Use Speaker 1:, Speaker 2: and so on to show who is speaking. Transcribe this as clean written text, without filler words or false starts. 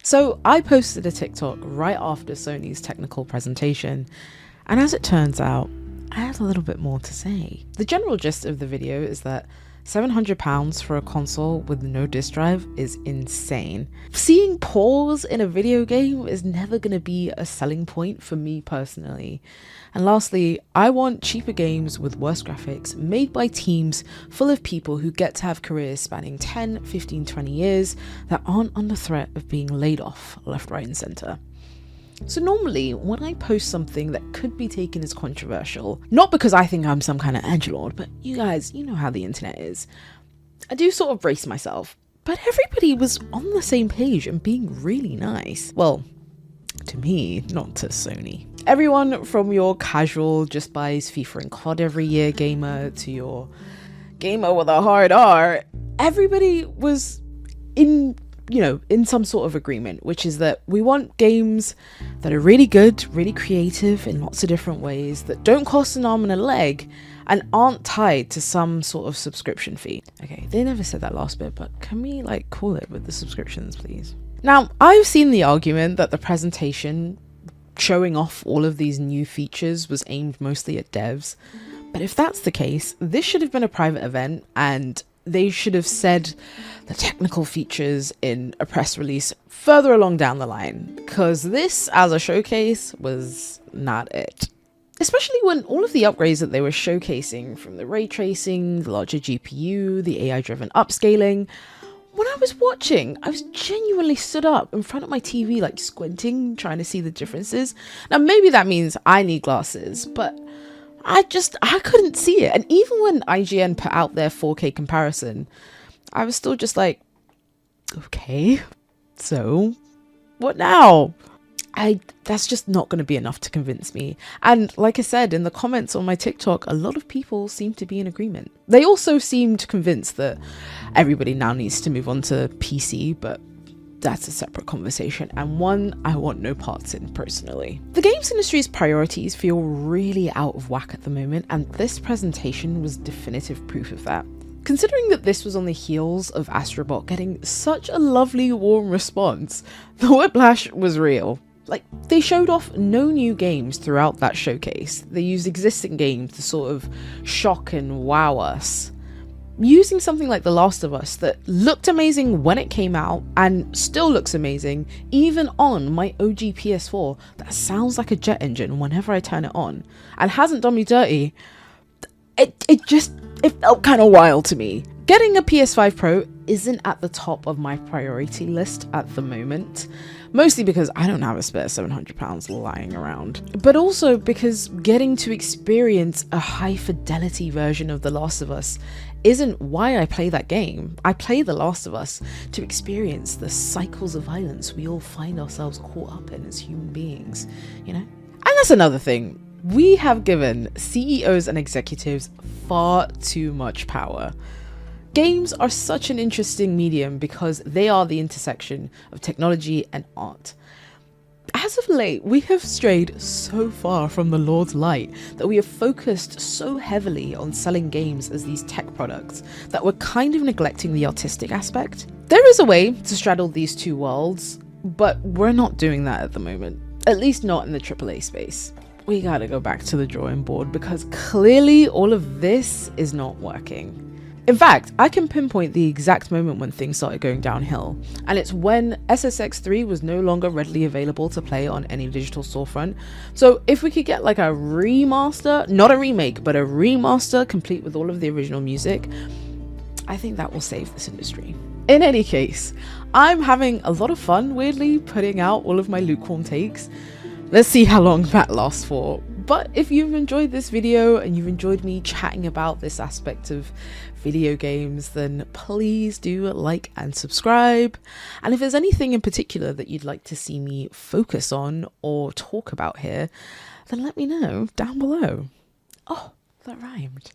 Speaker 1: So I posted a TikTok right after Sony's technical presentation, and as it turns out, I had a little bit more to say. The general gist of the video is that £700 for a console with no disk drive is insane. Seeing pause in a video game is never going to be a selling point for me personally. And lastly, I want cheaper games with worse graphics made by teams full of people who get to have careers spanning 10, 15, 20 years that aren't under threat of being laid off left, right and centre. So normally, when I post something that could be taken as controversial, not because I think I'm some kind of edgelord, but you guys, you know how the internet is, I do sort of brace myself. But everybody was on the same page and being really nice. Well, to me, not to Sony. Everyone from your casual, just buys FIFA and COD every year gamer to your gamer with a hard R, everybody was in some sort of agreement, which is that we want games that are really good, really creative in lots of different ways, that don't cost an arm and a leg, and aren't tied to some sort of subscription fee. Okay, they never said that last bit, but can we call it with the subscriptions, please? Now, I've seen the argument that the presentation showing off all of these new features was aimed mostly at devs, but if that's the case, this should have been a private event, and they should have said the technical features in a press release further along down the line, because this as a showcase was not it. Especially when all of the upgrades that they were showcasing, from the ray tracing, the larger GPU, the AI driven upscaling, when I was watching, I was genuinely stood up in front of my TV squinting, trying to see the differences. Now maybe that means I need glasses, but I couldn't see it. And even when IGN put out their 4K comparison, I was still just like, okay, so what now? That's just not going to be enough to convince me. And like I said, in the comments on my TikTok, a lot of people seem to be in agreement. They also seemed convinced that everybody now needs to move on to PC, but that's a separate conversation, and one I want no parts in personally. The games industry's priorities feel really out of whack at the moment, and this presentation was definitive proof of that. Considering that this was on the heels of Astrobot getting such a lovely warm response, the whiplash was real. They showed off no new games throughout that showcase. They used existing games to sort of shock and wow us. Using something like The Last of Us that looked amazing when it came out and still looks amazing even on my OG PS4 that sounds like a jet engine whenever I turn it on and hasn't done me dirty, it felt kind of wild to me. Getting a PS5 Pro isn't at the top of my priority list at the moment, mostly because I don't have a spare £700 lying around, but also because getting to experience a high fidelity version of The Last of Us isn't why I play that game. I play The Last of Us to experience the cycles of violence we all find ourselves caught up in as human beings, you know? And that's another thing. We have given CEOs and executives far too much power. Games are such an interesting medium because they are the intersection of technology and art. As of late, we have strayed so far from the Lord's light that we have focused so heavily on selling games as these tech products that we're kind of neglecting the artistic aspect. There is a way to straddle these two worlds, but we're not doing that at the moment, at least not in the AAA space. We gotta go back to the drawing board because clearly all of this is not working. In fact, I can pinpoint the exact moment when things started going downhill, and it's when SSX3 was no longer readily available to play on any digital storefront. So if we could get a remaster, not a remake, but a remaster complete with all of the original music, I think that will save this industry. In any case, I'm having a lot of fun, weirdly, putting out all of my lukewarm takes. Let's see how long that lasts for. But if you've enjoyed this video and you've enjoyed me chatting about this aspect of video games, then please do like and subscribe. And if there's anything in particular that you'd like to see me focus on or talk about here, then let me know down below. Oh, that rhymed.